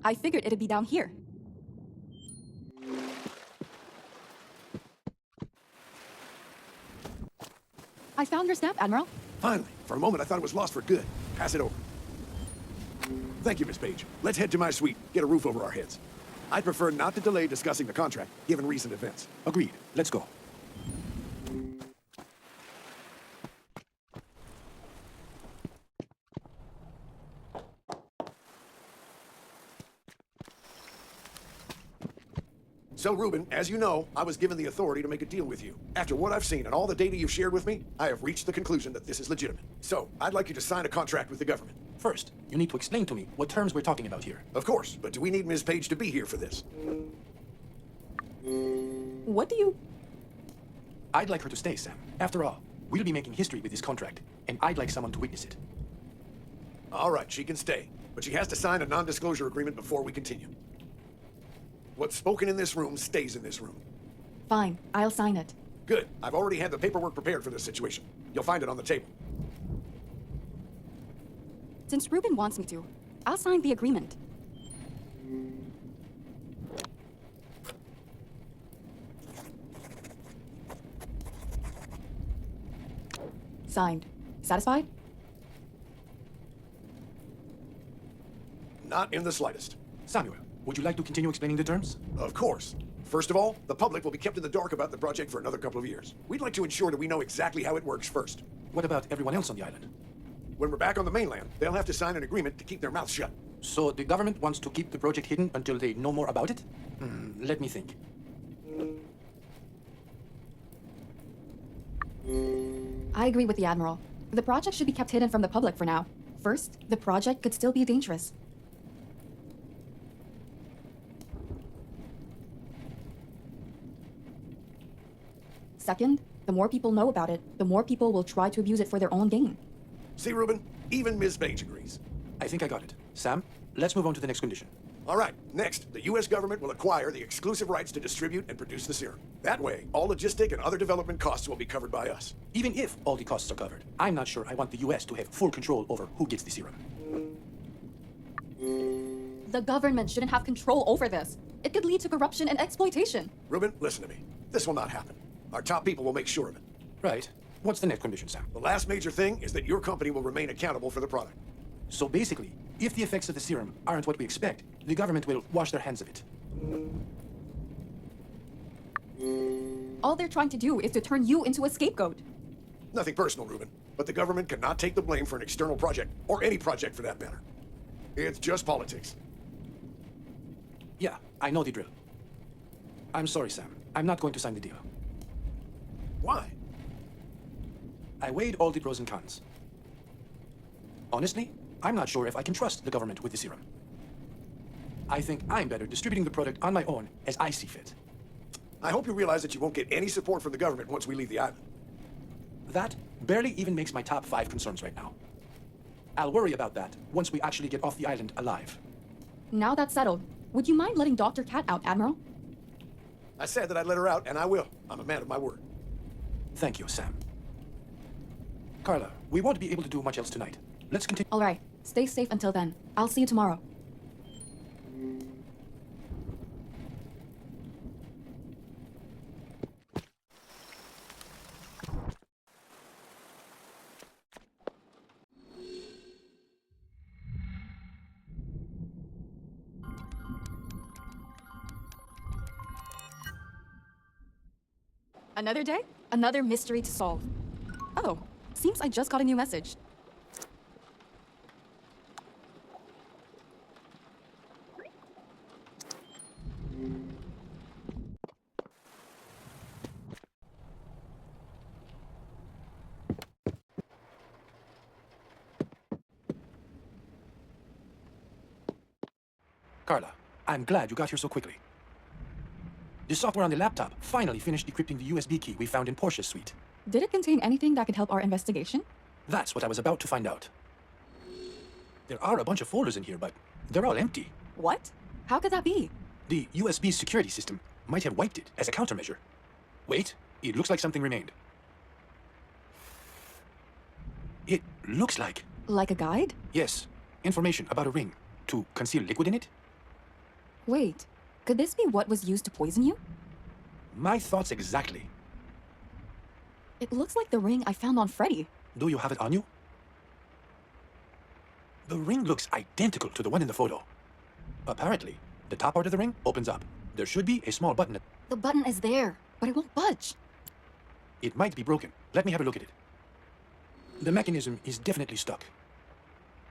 I figured it'd be down here. I found your snap, Admiral. Finally. For a moment, I thought it was lost for good. Pass it over. Thank you, Miss Page. Let's head to my suite, get a roof over our heads. I'd prefer not to delay discussing the contract, given recent events. Agreed. Let's go. So, Reuben, as you know, I was given the authority to make a deal with you. After what I've seen and all the data you've shared with me, I have reached the conclusion that this is legitimate. So, I'd like you to sign a contract with the government. First, you need to explain to me what terms we're talking about here. Of course, but do we need Ms. Page to be here for this? What do you... I'd like her to stay, Sam. After all, we'll be making history with this contract, and I'd like someone to witness it. All right, she can stay, but she has to sign a non-disclosure agreement before we continue. What's spoken in this room stays in this room. Fine, I'll sign it. Good. I've already had the paperwork prepared for this situation. You'll find it on the table. Since Reuben wants me to, I'll sign the agreement. Signed. Satisfied? Not in the slightest. Samuel, would you like to continue explaining the terms? Of course. First of all, the public will be kept in the dark about the project for another couple of years. We'd like to ensure that we know exactly how it works first. What about everyone else on the island? When we're back on the mainland, they'll have to sign an agreement to keep their mouths shut. So the government wants to keep the project hidden until they know more about it? Let me think. I agree with the Admiral. The project should be kept hidden from the public for now. First, the project could still be dangerous. Second, the more people know about it, the more people will try to abuse it for their own gain. See, Reuben? Even Ms. Page agrees. I think I got it. Sam, let's move on to the next condition. All right, next, the U.S. government will acquire the exclusive rights to distribute and produce the serum. That way, all logistic and other development costs will be covered by us. Even if all the costs are covered, I'm not sure I want the US to have full control over who gets the serum. The government shouldn't have control over this. It could lead to corruption and exploitation. Reuben, listen to me. This will not happen. Our top people will make sure of it. Right. What's the next condition, Sam? The last major thing is that your company will remain accountable for the product. So basically, if the effects of the serum aren't what we expect, the government will wash their hands of it. All they're trying to do is to turn you into a scapegoat. Nothing personal, Reuben, but the government cannot take the blame for an external project, or any project for that matter. It's just politics. Yeah, I know the drill. I'm sorry, Sam. I'm not going to sign the deal. Why? I weighed all the pros and cons. Honestly, I'm not sure if I can trust the government with the serum. I think I'm better distributing the product on my own as I see fit. I hope you realize that you won't get any support from the government once we leave the island. That barely even makes my top 5 concerns right now. I'll worry about that once we actually get off the island alive. Now that's settled, would you mind letting Dr. Cat out, Admiral? I said that I'd let her out, and I will. I'm a man of my word. Thank you, Sam. Carla, we won't be able to do much else tonight. Let's continue. All right, stay safe until then. I'll see you tomorrow. Another day, another mystery to solve. Oh, seems I just got a new message. Carla, I'm glad you got here so quickly. The software on the laptop finally finished decrypting the USB key we found in Portia's suite. Did it contain anything that could help our investigation? That's what I was about to find out. There are a bunch of folders in here, but they're all empty. What? How could that be? The USB security system might have wiped it as a countermeasure. Wait, it looks like something remained. It looks like... Like a guide? Yes, information about a ring to conceal liquid in it. Wait, could this be what was used to poison you? My thoughts exactly. It looks like the ring I found on Freddy. Do you have it on you? The ring looks identical to the one in the photo. Apparently, the top part of the ring opens up. There should be a small button. The button is there, but it won't budge. It might be broken. Let me have a look at it. The mechanism is definitely stuck.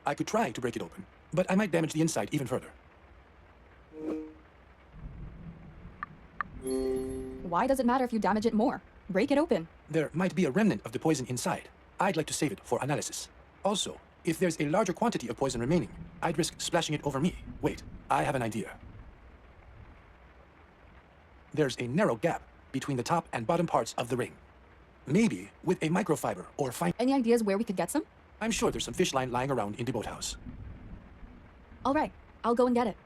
I could try to break it open, but I might damage the inside even further. Why does it matter if you damage it more? Break it open. There might be a remnant of the poison inside. I'd like to save it for analysis. Also, if there's a larger quantity of poison remaining, I'd risk splashing it over me. Wait, I have an idea. There's a narrow gap between the top and bottom parts of the ring. Maybe with a microfiber or fine... Any ideas where we could get some? I'm sure there's some fish line lying around in the boathouse. All right, I'll go and get it.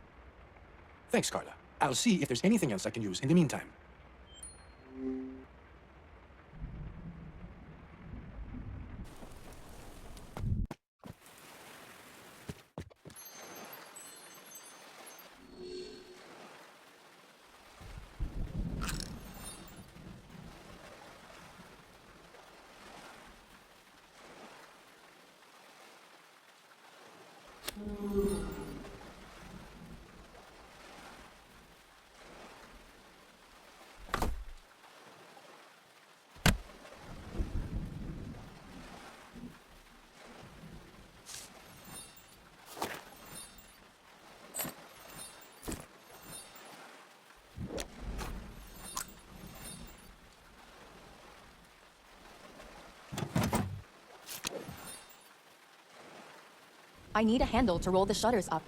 Thanks, Carla. I'll see if there's anything else I can use in the meantime. I need a handle to roll the shutters up.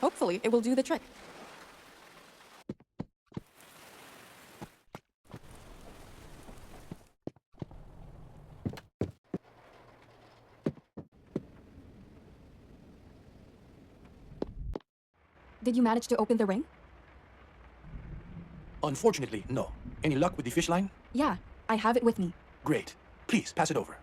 Hopefully, it will do the trick. Did you manage to open the ring? Unfortunately, no. Any luck with the fish line? Yeah, I have it with me. Great. Please, pass it over.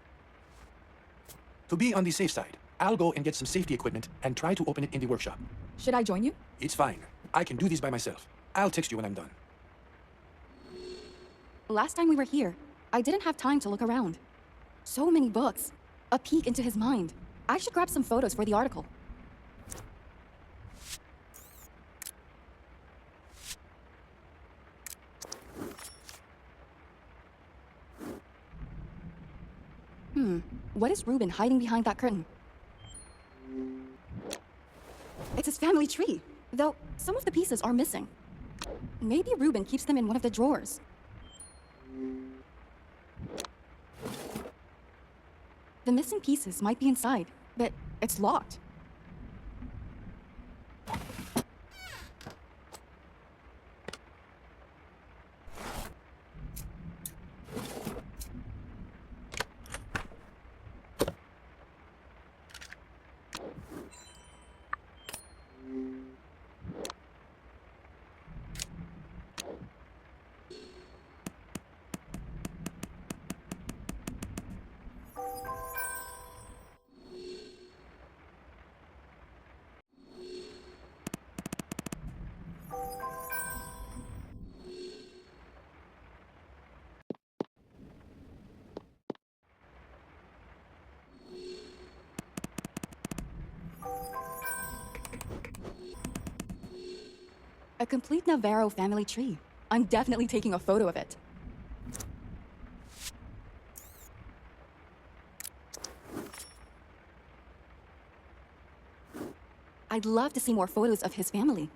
To be on the safe side, I'll go and get some safety equipment and try to open it in the workshop. Should I join you? It's fine. I can do this by myself. I'll text you when I'm done. Last time we were here, I didn't have time to look around. So many books. A peek into his mind. I should grab some photos for the article. What is Reuben hiding behind that curtain? It's his family tree, though some of the pieces are missing. Maybe Reuben keeps them in one of the drawers. The missing pieces might be inside, but it's locked. A complete Navarro family tree. I'm definitely taking a photo of it. I'd love to see more photos of his family.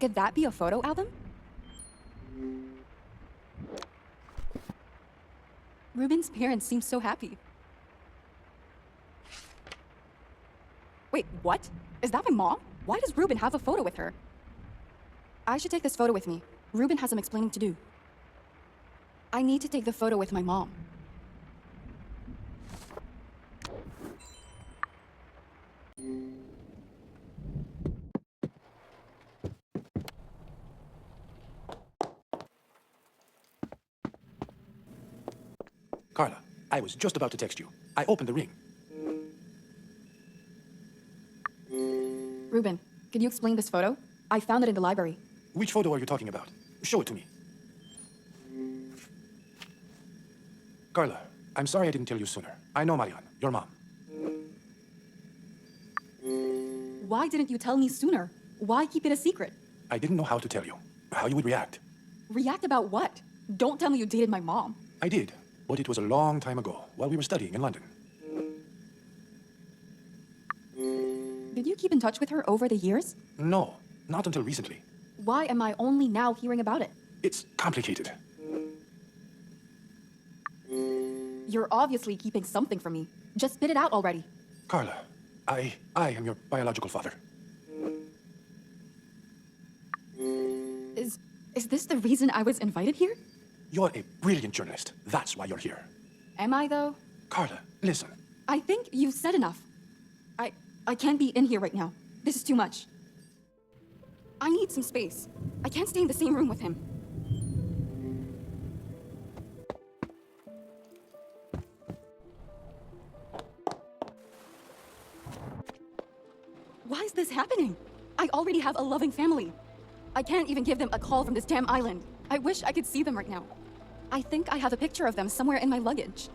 Could that be a photo album? Reuben's parents seem so happy. Wait, what? Is that my mom? Why does Reuben have a photo with her? I should take this photo with me. Reuben has some explaining to do. I need to take the photo with my mom. Carla, I was just about to text you. I opened the ring. Reuben, can you explain this photo? I found it in the library. Which photo are you talking about? Show it to me. Carla, I'm sorry I didn't tell you sooner. I know Marianne, your mom. Why didn't you tell me sooner? Why keep it a secret? I didn't know how to tell you, how you would react. React about what? Don't tell me you dated my mom. I did, but it was a long time ago, while we were studying in London. Did you keep in touch with her over the years? No, not until recently. Why am I only now hearing about it? It's complicated. You're obviously keeping something from me. Just spit it out already. Carla, I am your biological father. Is this the reason I was invited here? You're a brilliant journalist. That's why you're here. Am I, though? Carla, listen. I think you've said enough. I can't be in here right now. This is too much. I need some space. I can't stay in the same room with him. Why is this happening? I already have a loving family. I can't even give them a call from this damn island. I wish I could see them right now. I think I have a picture of them somewhere in my luggage.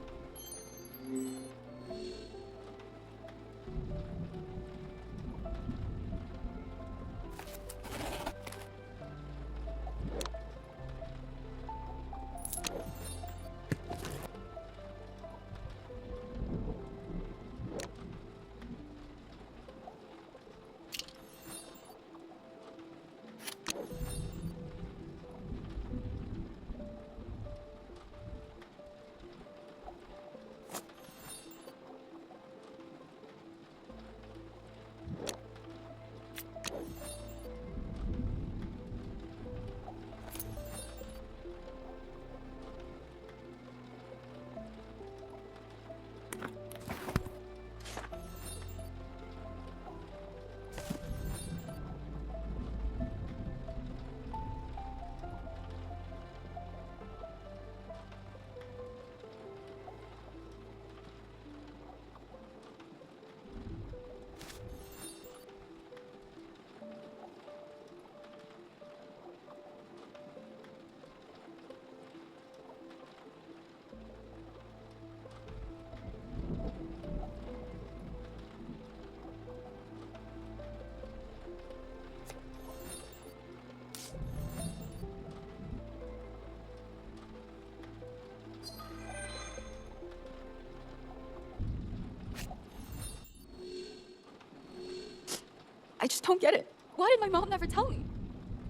I just don't get it. Why did my mom never tell me?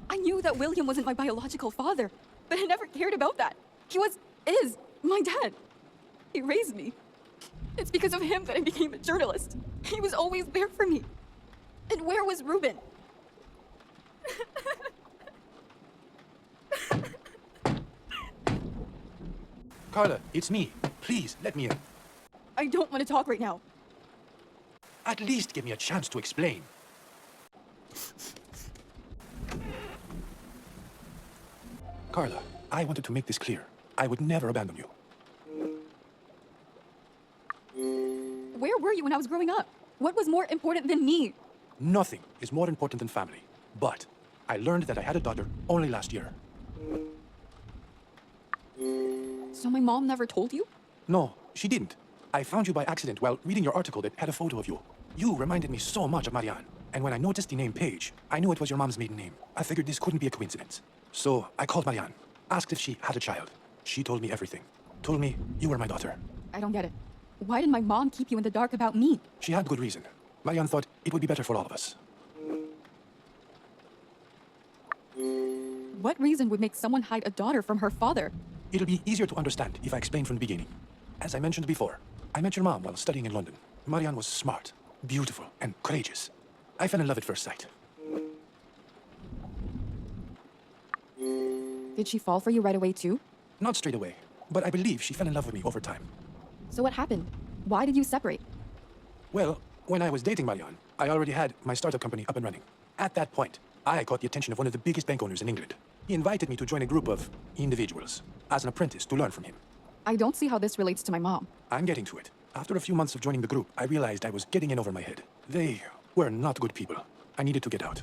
I knew that William wasn't my biological father, but I never cared about that. He is my dad. He raised me. It's because of him that I became a journalist. He was always there for me. And where was Reuben? Carla, it's me. Please, let me in. I don't want to talk right now. At least give me a chance to explain. Carla, I wanted to make this clear. I would never abandon you. Where were you when I was growing up? What was more important than me? Nothing is more important than family. But I learned that I had a daughter only last year. So my mom never told you? No, she didn't. I found you by accident while reading your article that had a photo of you. You reminded me so much of Marianne. And when I noticed the name Paige, I knew it was your mom's maiden name. I figured this couldn't be a coincidence. So I called Marianne, asked if she had a child. She told me everything. Told me you were my daughter. I don't get it. Why did my mom keep you in the dark about me? She had good reason. Marianne thought it would be better for all of us. What reason would make someone hide a daughter from her father? It'll be easier to understand if I explain from the beginning. As I mentioned before, I met your mom while studying in London. Marianne was smart, beautiful, and courageous. I fell in love at first sight. Did she fall for you right away too? Not straight away, but I believe she fell in love with me over time. So what happened? Why did you separate? Well, when I was dating Marianne, I already had my startup company up and running. At that point, I caught the attention of one of the biggest bank owners in England. He invited me to join a group of individuals as an apprentice to learn from him. I don't see how this relates to my mom. I'm getting to it. After a few months of joining the group, I realized I was getting in over my head. They were not good people. I needed to get out.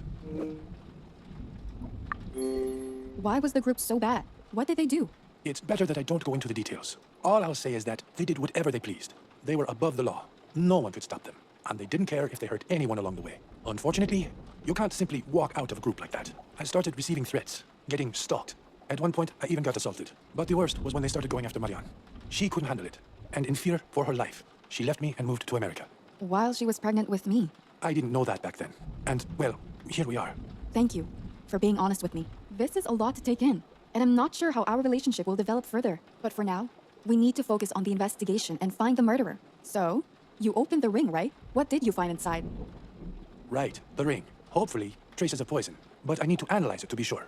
Why was the group so bad? What did they do? It's better that I don't go into the details. All I'll say is that they did whatever they pleased. They were above the law. No one could stop them. And they didn't care if they hurt anyone along the way. Unfortunately, you can't simply walk out of a group like that. I started receiving threats, getting stalked. At one point, I even got assaulted. But the worst was when they started going after Marianne. She couldn't handle it. And in fear for her life, she left me and moved to America. While she was pregnant with me. I didn't know that back then. And, well, here we are. Thank you for being honest with me. This is a lot to take in, and I'm not sure how our relationship will develop further. But for now, we need to focus on the investigation and find the murderer. So, you opened the ring, right? What did you find inside? Right, the ring. Hopefully, traces of poison. But I need to analyze it to be sure.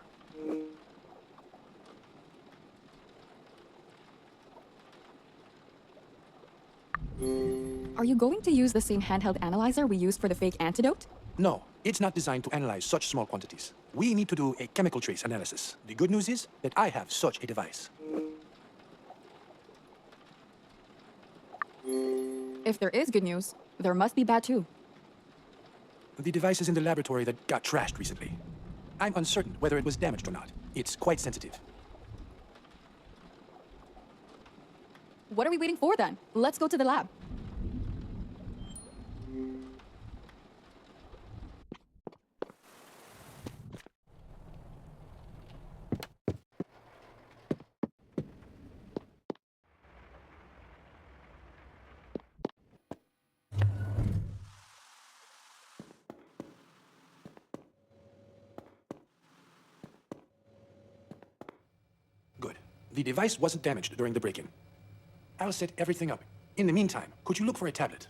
Are you going to use the same handheld analyzer we used for the fake antidote? No, it's not designed to analyze such small quantities. We need to do a chemical trace analysis. The good news is that I have such a device. If there is good news, there must be bad too. The device is in the laboratory that got trashed recently. I'm uncertain whether it was damaged or not. It's quite sensitive. What are we waiting for then? Let's go to the lab. Good. The device wasn't damaged during the break-in. I'll set everything up. In the meantime, could you look for a tablet?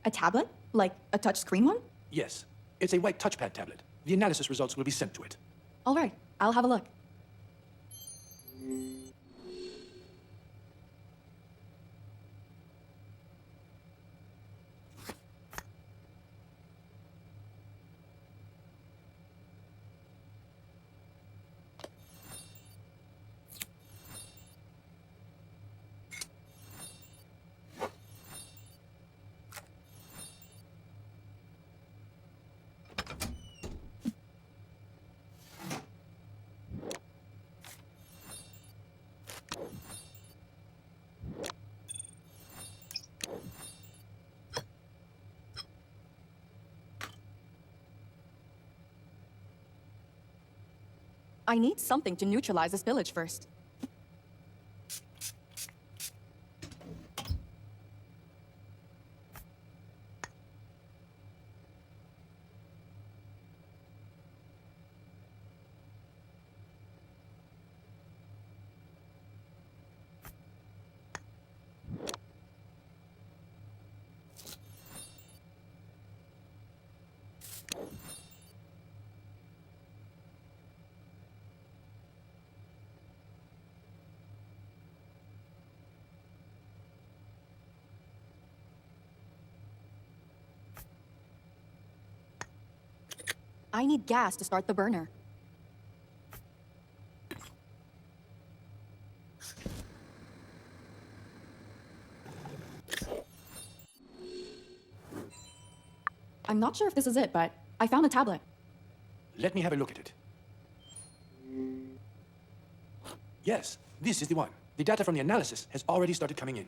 A tablet? Like a touchscreen one? Yes. It's a white touchpad tablet. The analysis results will be sent to it. All right, I'll have a look. I need something to neutralize this spillage first. I need gas to start the burner. I'm not sure if this is it, but I found a tablet. Let me have a look at it. Yes, this is the one. The data from the analysis has already started coming in.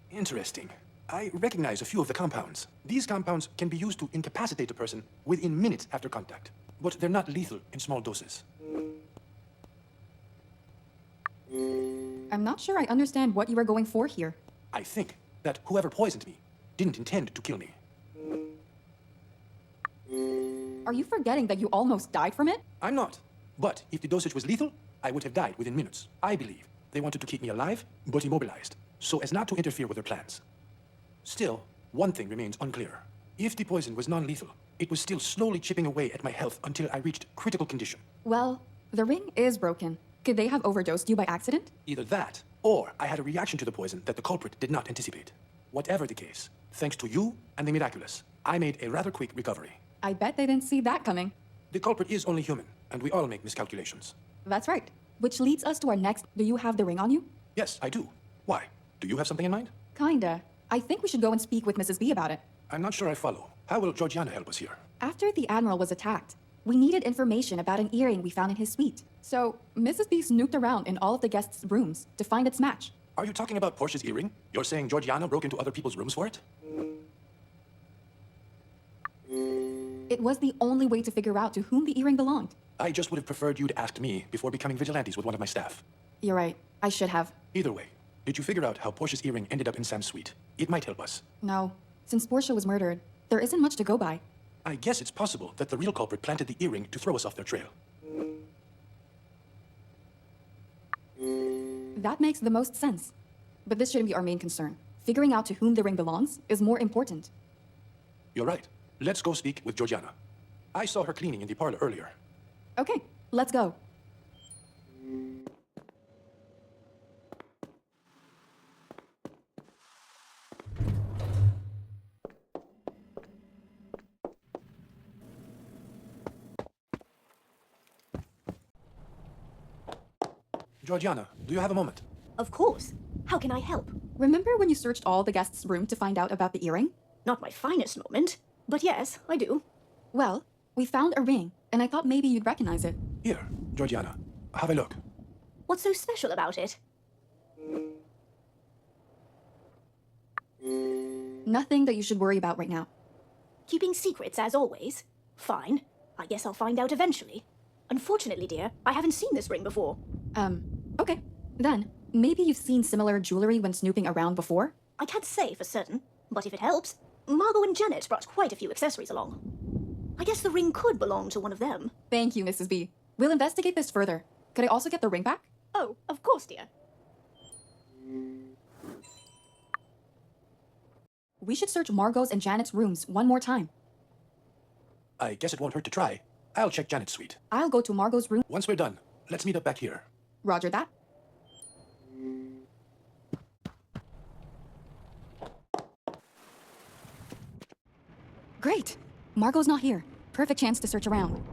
Interesting. I recognize a few of the compounds. These compounds can be used to incapacitate a person within minutes after contact, but they're not lethal in small doses. I'm not sure I understand what you were going for here. I think that whoever poisoned me didn't intend to kill me. Are you forgetting that you almost died from it? I'm not. But if the dosage was lethal, I would have died within minutes. I believe they wanted to keep me alive, but immobilized, so as not to interfere with their plans. Still, one thing remains unclear. If the poison was non-lethal, it was still slowly chipping away at my health until I reached critical condition. Well, the ring is broken. Could they have overdosed you by accident? Either that, or I had a reaction to the poison that the culprit did not anticipate. Whatever the case, thanks to you and the miraculous, I made a rather quick recovery. I bet they didn't see that coming. The culprit is only human, and we all make miscalculations. That's right. Which leads us to our next... Do you have the ring on you? Yes, I do. Why? Do you have something in mind? Kinda. I think we should go and speak with Mrs. B about it. I'm not sure I follow. How will Georgiana help us here? After the Admiral was attacked, we needed information about an earring we found in his suite. So, Mrs. B snooped around in all of the guests' rooms to find its match. Are you talking about Portia's earring? You're saying Georgiana broke into other people's rooms for it? It was the only way to figure out to whom the earring belonged. I just would have preferred you'd asked me before becoming vigilantes with one of my staff. You're right. I should have. Either way, did you figure out how Portia's earring ended up in Sam's suite? It might help us. No. Since Portia was murdered, there isn't much to go by. I guess it's possible that the real culprit planted the earring to throw us off their trail. That makes the most sense. But this shouldn't be our main concern. Figuring out to whom the ring belongs is more important. You're right. Let's go speak with Georgiana. I saw her cleaning in the parlor earlier. Okay, let's go. Georgiana, do you have a moment? Of course. How can I help? Remember when you searched all the guests' room to find out about the earring? Not my finest moment, but yes, I do. Well, we found a ring, and I thought maybe you'd recognize it. Here, Georgiana. Have a look. What's so special about it? Nothing that you should worry about right now. Keeping secrets as always? Fine. I guess I'll find out eventually. Unfortunately, dear, I haven't seen this ring before. Okay. Then, maybe you've seen similar jewelry when snooping around before? I can't say for certain, but if it helps, Margot and Janet brought quite a few accessories along. I guess the ring could belong to one of them. Thank you, Mrs. B. We'll investigate this further. Could I also get the ring back? Oh, of course, dear. We should search Margot's and Janet's rooms one more time. I guess it won't hurt to try. I'll check Janet's suite. I'll go to Margot's room. Once we're done, let's meet up back here. Roger that. Great. Margot's not here. Perfect chance to search around.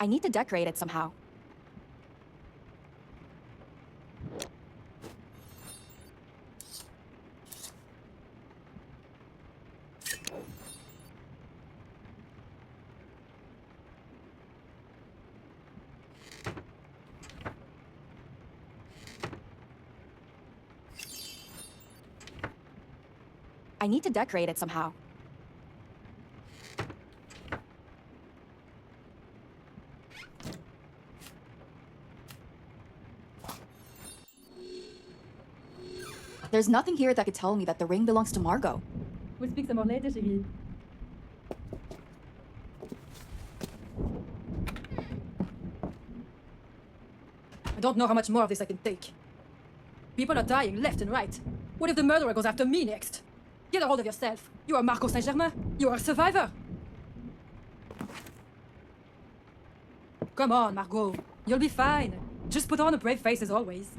I need to decorate it somehow. I need to decorate it somehow. There's nothing here that could tell me that the ring belongs to Margot. We'll speak some more later, chérie. I don't know how much more of this I can take. People are dying left and right. What if the murderer goes after me next? Get a hold of yourself. You are Marco Saint-Germain. You are a survivor. Come on, Margot. You'll be fine. Just put on a brave face as always.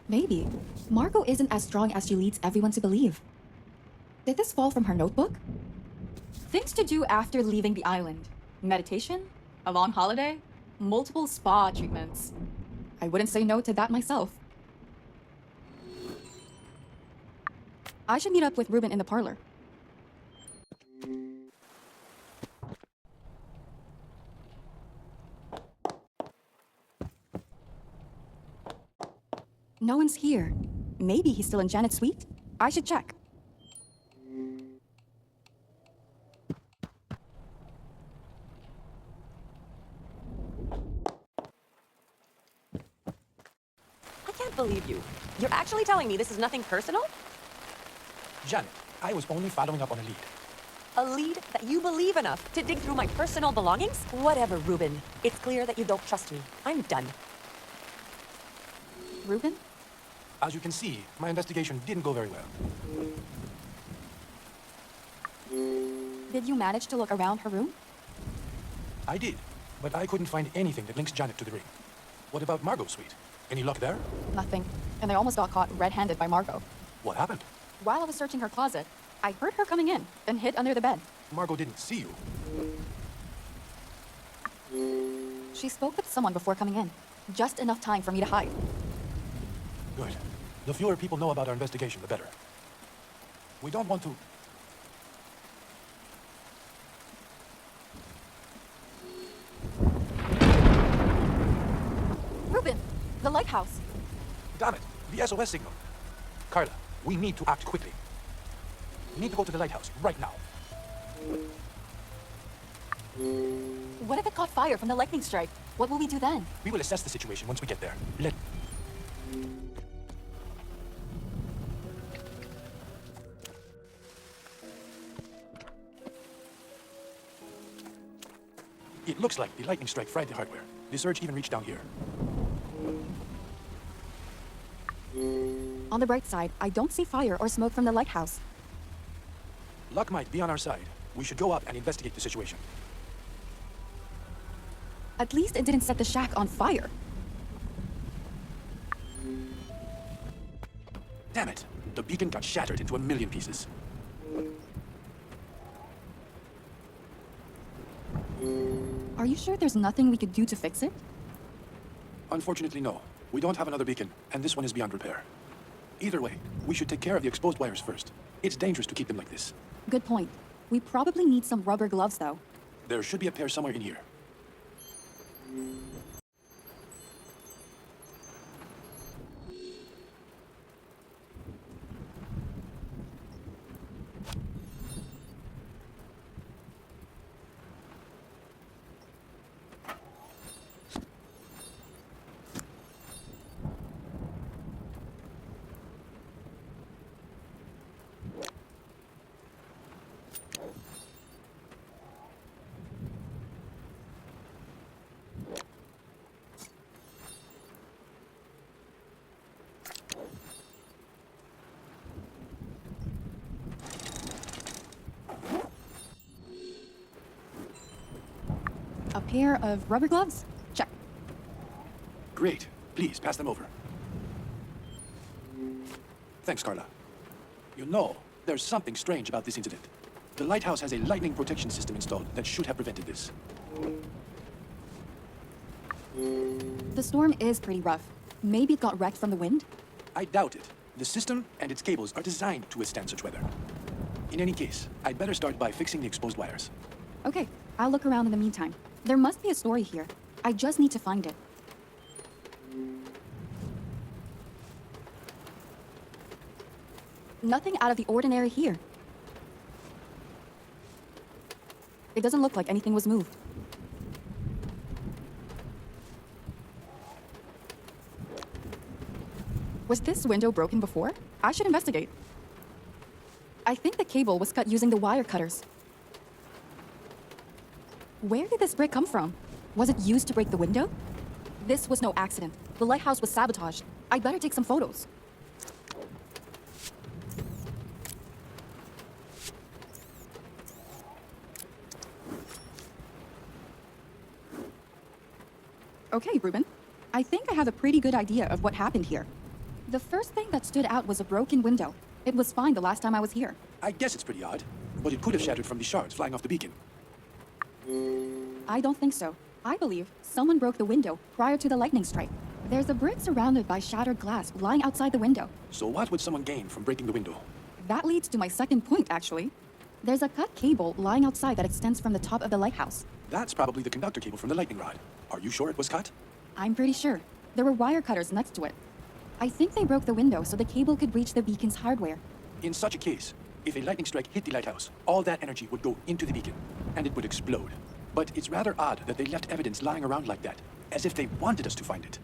Maybe. Margot isn't as strong as she leads everyone to believe. Did this fall from her notebook? Things to do after leaving the island. Meditation? A long holiday? Multiple spa treatments. I wouldn't say no to that myself. I should meet up with Reuben in the parlor. No one's here. Maybe he's still in Janet's suite? I should check. I can't believe you. You're actually telling me this is nothing personal? Janet, I was only following up on a lead. A lead that you believe enough to dig through my personal belongings? Whatever, Reuben. It's clear that you don't trust me. I'm done. Reuben? As you can see, my investigation didn't go very well. Did you manage to look around her room? I did, but I couldn't find anything that links Janet to the ring. What about Margot's suite? Any luck there? Nothing. And I almost got caught red-handed by Margot. What happened? While I was searching her closet, I heard her coming in, then hid under the bed. Margot didn't see you. She spoke with someone before coming in. Just enough time for me to hide. Good. The fewer people know about our investigation, the better. We don't want to... Reuben! The lighthouse! Damn it! The SOS signal! Carla, we need to act quickly. We need to go to the lighthouse, right now. What if it caught fire from the lightning strike? What will we do then? We will assess the situation once we get there. It looks like the lightning strike fried the hardware. The surge even reached down here. On the bright side, I don't see fire or smoke from the lighthouse. Luck might be on our side. We should go up and investigate the situation. At least it didn't set the shack on fire. Damn it! The beacon got shattered into a million pieces. Are you sure there's nothing we could do to fix it? Unfortunately, no. We don't have another beacon, and this one is beyond repair. Either way, we should take care of the exposed wires first. It's dangerous to keep them like this. Good point. We probably need some rubber gloves, though. There should be a pair somewhere in here. A pair of rubber gloves? Check. Great. Please, pass them over. Thanks, Carla. You know, there's something strange about this incident. The lighthouse has a lightning protection system installed that should have prevented this. The storm is pretty rough. Maybe it got wrecked from the wind? I doubt it. The system and its cables are designed to withstand such weather. In any case, I'd better start by fixing the exposed wires. Okay, I'll look around in the meantime. There must be a story here. I just need to find it. Nothing out of the ordinary here. It doesn't look like anything was moved. Was this window broken before? I should investigate. I think the cable was cut using the wire cutters. Where did this brick come from? Was it used to break the window? This was no accident. The lighthouse was sabotaged. I'd better take some photos. Okay, Reuben. I think I have a pretty good idea of what happened here. The first thing that stood out was a broken window. It was fine the last time I was here. I guess it's pretty odd, but it could have shattered from the shards flying off the beacon. I don't think so. I believe someone broke the window prior to the lightning strike. There's a brick surrounded by shattered glass lying outside the window. So what would someone gain from breaking the window? That leads to my second point, actually. There's a cut cable lying outside that extends from the top of the lighthouse. That's probably the conductor cable from the lightning rod. Are you sure it was cut? I'm pretty sure. There were wire cutters next to it. I think they broke the window so the cable could reach the beacon's hardware. In such a case, if a lightning strike hit the lighthouse, all that energy would go into the beacon, and it would explode. But it's rather odd that they left evidence lying around like that, as if they wanted us to find it.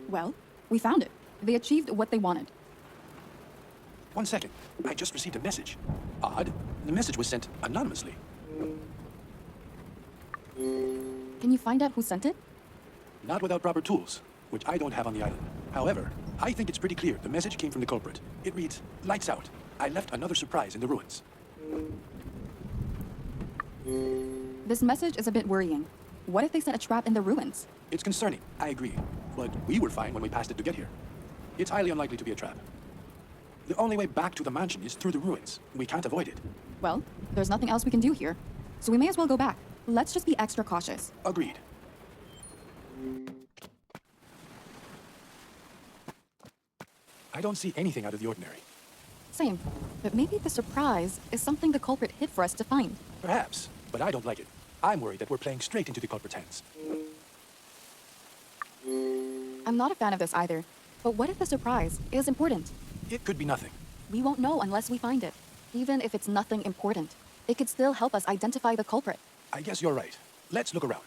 Well, we found it. They achieved what they wanted. 1 second. I just received a message. Odd. The message was sent anonymously. Can you find out who sent it? Not without proper tools, which I don't have on the island. However, I think it's pretty clear the message came from the culprit. It reads, "Lights out. I left another surprise in the ruins." This message is a bit worrying. What if they set a trap in the ruins? It's concerning, I agree. But we were fine when we passed it to get here. It's highly unlikely to be a trap. The only way back to the mansion is through the ruins. We can't avoid it. Well, there's nothing else we can do here. So we may as well go back. Let's just be extra cautious. Agreed. I don't see anything out of the ordinary. Same. But maybe the surprise is something the culprit hid for us to find. Perhaps, but I don't like it. I'm worried that we're playing straight into the culprit's hands. I'm not a fan of this either. But what if the surprise is important? It could be nothing. We won't know unless we find it. Even if it's nothing important, it could still help us identify the culprit. I guess you're right. Let's look around.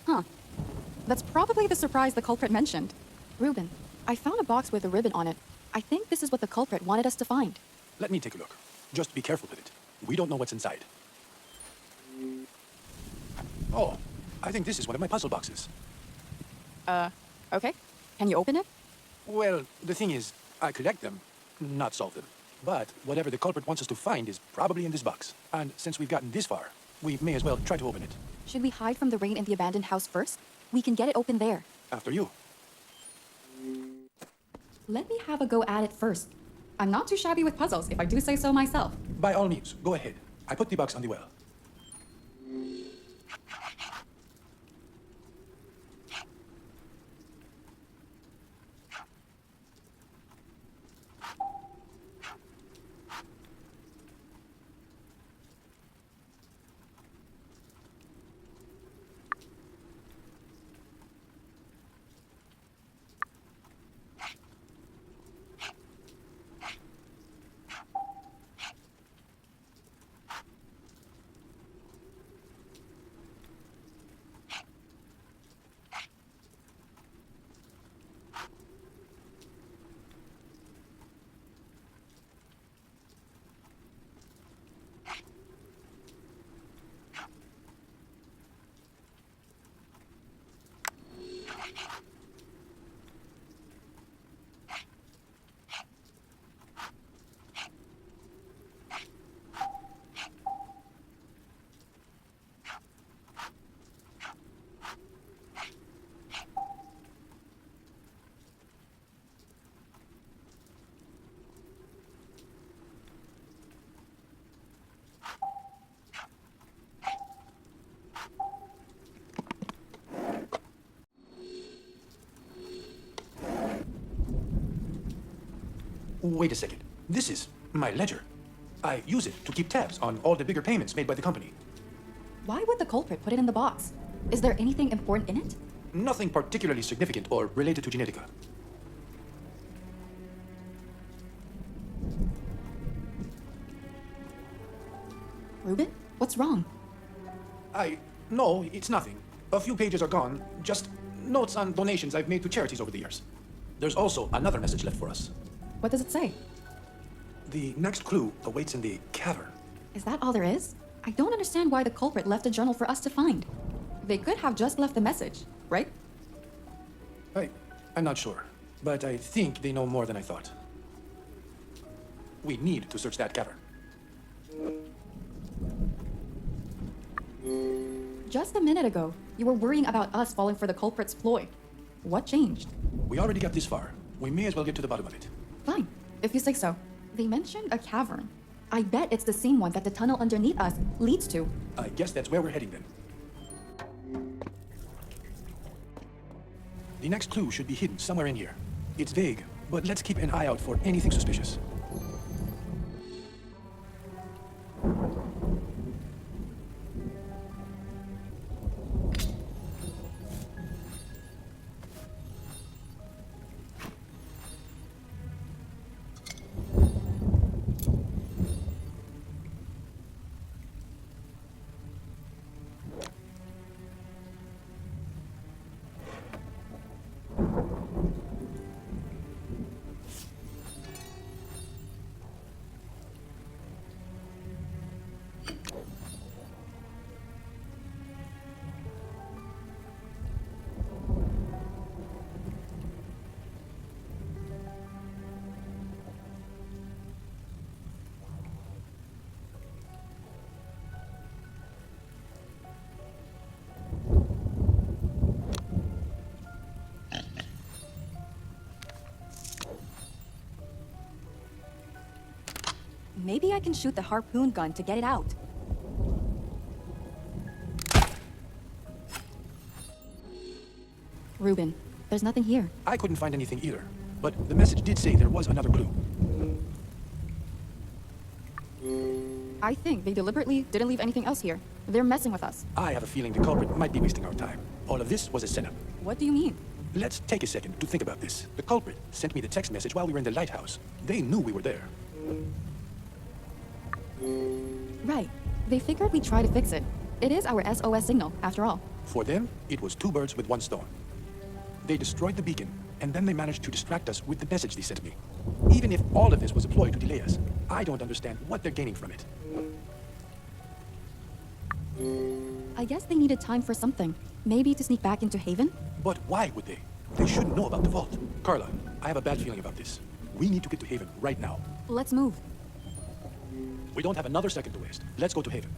Huh. That's probably the surprise the culprit mentioned. Reuben, I found a box with a ribbon on it. I think this is what the culprit wanted us to find. Let me take a look. Just be careful with it. We don't know what's inside. Oh, I think this is one of my puzzle boxes. Okay. Can you open it? Well, the thing is, I collect them, not solve them. But whatever the culprit wants us to find is probably in this box. And since we've gotten this far, we may as well try to open it. Should we hide from the rain in the abandoned house first? We can get it open there. After you. Let me have a go at it first. I'm not too shabby with puzzles, if I do say so myself. By all means, go ahead. I put the box on the well. Wait a second. This is my ledger. I use it to keep tabs on all the bigger payments made by the company. Why would the culprit put it in the box? Is there anything important in it? Nothing particularly significant or related to Genetica. Reuben, what's wrong? No, it's nothing. A few pages are gone. Just notes on donations I've made to charities over the years. There's also another message left for us. What does it say? The next clue awaits in the cavern. Is that all there is? I don't understand why the culprit left a journal for us to find. They could have just left the message, right? I'm not sure, but I think they know more than I thought. We need to search that cavern. Just a minute ago, you were worrying about us falling for the culprit's ploy. What changed? We already got this far. We may as well get to the bottom of it. Fine, if you say so. They mentioned a cavern. I bet it's the same one that the tunnel underneath us leads to. I guess that's where we're heading then. The next clue should be hidden somewhere in here. It's vague, but let's keep an eye out for anything suspicious. Maybe I can shoot the harpoon gun to get it out. Reuben, there's nothing here. I couldn't find anything either, but the message did say there was another clue. I think they deliberately didn't leave anything else here. They're messing with us. I have a feeling the culprit might be wasting our time. All of this was a setup. What do you mean? Let's take a second to think about this. The culprit sent me the text message while we were in the lighthouse. They knew we were there. Right. They figured we'd try to fix it. It is our SOS signal, after all. For them, it was two birds with one stone. They destroyed the beacon, and then they managed to distract us with the message they sent me. Even if all of this was a ploy to delay us, I don't understand what they're gaining from it. I guess they needed time for something. Maybe to sneak back into Haven? But why would they? They shouldn't know about the vault. Carla, I have a bad feeling about this. We need to get to Haven right now. Let's move. We don't have another second to waste. Let's go to Haven.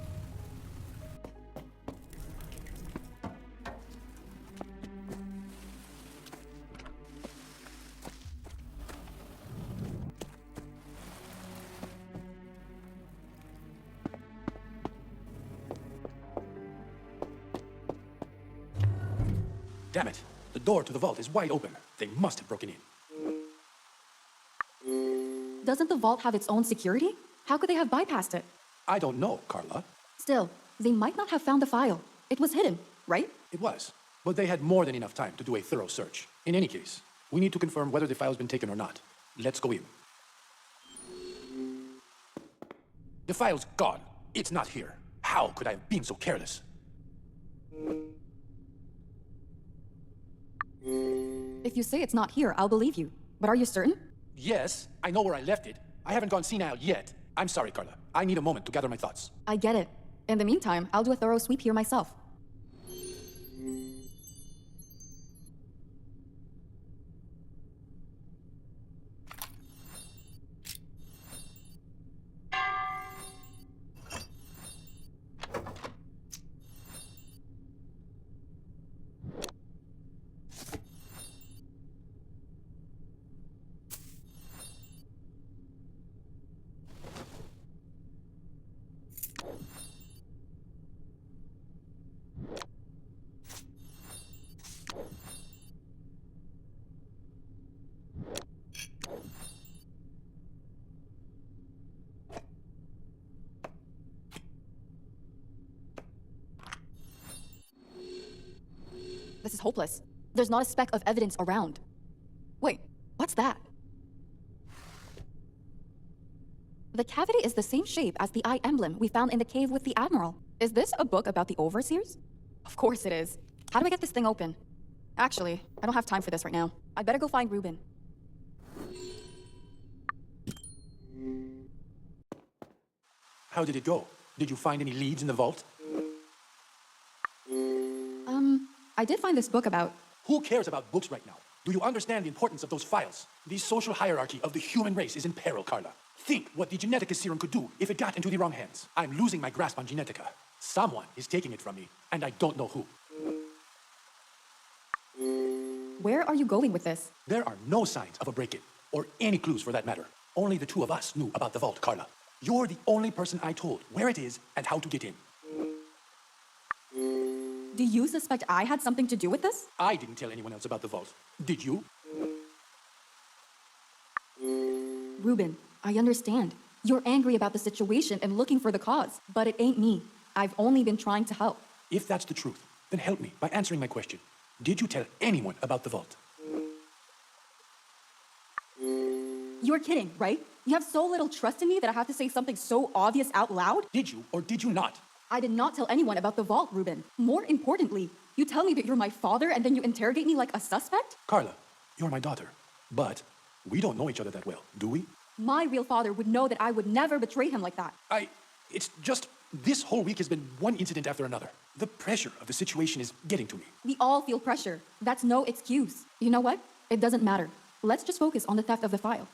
Damn it. The door to the vault is wide open. They must have broken in. Doesn't the vault have its own security? How could they have bypassed it? I don't know, Carla. Still, they might not have found the file. It was hidden, right? It was. But they had more than enough time to do a thorough search. In any case, we need to confirm whether the file's been taken or not. Let's go in. The file's gone. It's not here. How could I have been so careless? If you say it's not here, I'll believe you. But are you certain? Yes, I know where I left it. I haven't gone senile yet. I'm sorry, Carla. I need a moment to gather my thoughts. I get it. In the meantime, I'll do a thorough sweep here myself. This is hopeless. There's not a speck of evidence around. Wait, what's that? The cavity is the same shape as the eye emblem we found in the cave with the Admiral. Is this a book about the Overseers? Of course it is. How do I get this thing open? Actually, I don't have time for this right now. I better go find Reuben. How did it go? Did you find any leads in the vault? I did find this book about... Who cares about books right now? Do you understand the importance of those files? The social hierarchy of the human race is in peril, Carla. Think what the Genetica serum could do if it got into the wrong hands. I'm losing my grasp on Genetica. Someone is taking it from me, and I don't know who. Where are you going with this? There are no signs of a break-in, or any clues for that matter. Only the two of us knew about the vault, Carla. You're the only person I told where it is and how to get in. Do you suspect I had something to do with this? I didn't tell anyone else about the vault. Did you? Reuben, I understand. You're angry about the situation and looking for the cause, but it ain't me. I've only been trying to help. If that's the truth, then help me by answering my question. Did you tell anyone about the vault? You're kidding, right? You have so little trust in me that I have to say something so obvious out loud? Did you or did you not? I did not tell anyone about the vault, Reuben. More importantly, you tell me that you're my father and then you interrogate me like a suspect? Carla, you're my daughter. But we don't know each other that well, do we? My real father would know that I would never betray him like that. It's just, this whole week has been one incident after another. The pressure of the situation is getting to me. We all feel pressure. That's no excuse. You know what? It doesn't matter. Let's just focus on the theft of the file.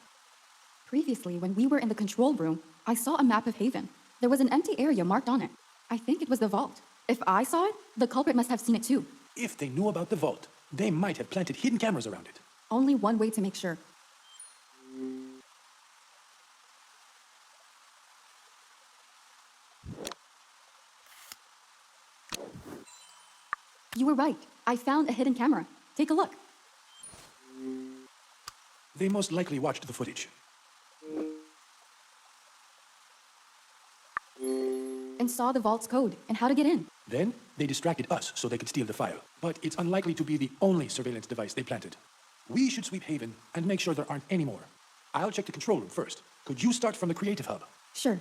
Previously, when we were in the control room, I saw a map of Haven. There was an empty area marked on it. I think it was the vault. If I saw it, the culprit must have seen it too. If they knew about the vault, they might have planted hidden cameras around it. Only one way to make sure. You were right. I found a hidden camera. Take a look. They most likely watched the footage. And saw the vault's code and how to get in. Then, they distracted us so they could steal the file. But it's unlikely to be the only surveillance device they planted. We should sweep Haven and make sure there aren't any more. I'll check the control room first. Could you start from the creative hub? Sure.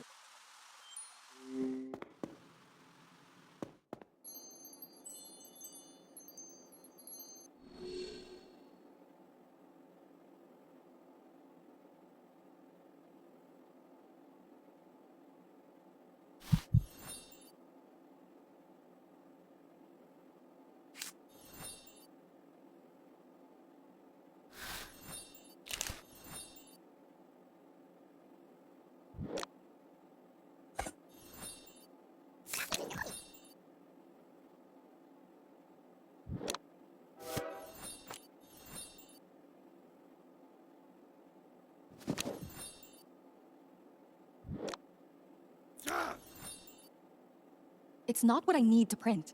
It's not what I need to print.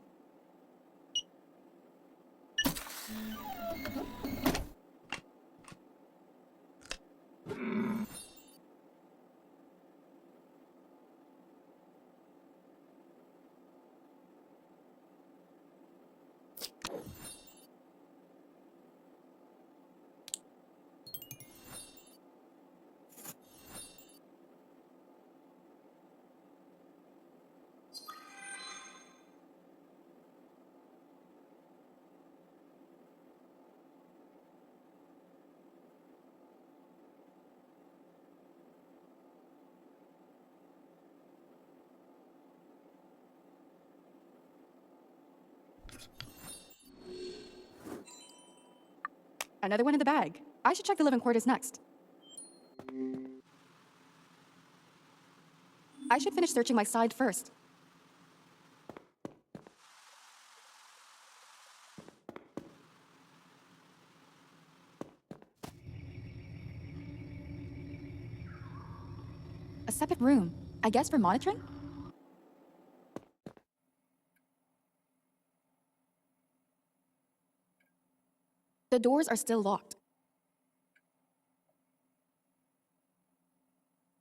Another one in the bag. I should check the living quarters next. I should finish searching my side first. A separate room, I guess for monitoring? The doors are still locked.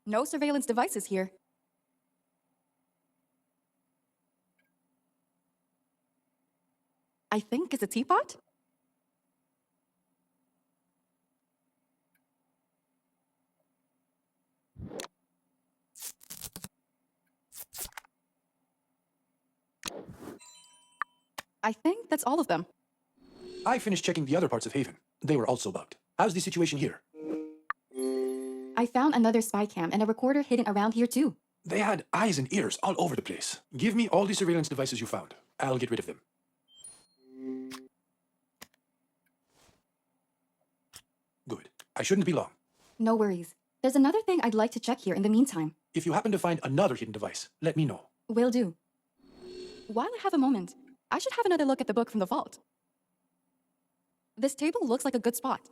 No surveillance devices here. I think it's a teapot? I think that's all of them. I finished checking the other parts of Haven. They were also bugged. How's the situation here? I found another spy cam and a recorder hidden around here too. They had eyes and ears all over the place. Give me all the surveillance devices you found. I'll get rid of them. Good. I shouldn't be long. No worries. There's another thing I'd like to check here in the meantime. If you happen to find another hidden device, let me know. Will do. While I have a moment, I should have another look at the book from the vault. This table looks like a good spot.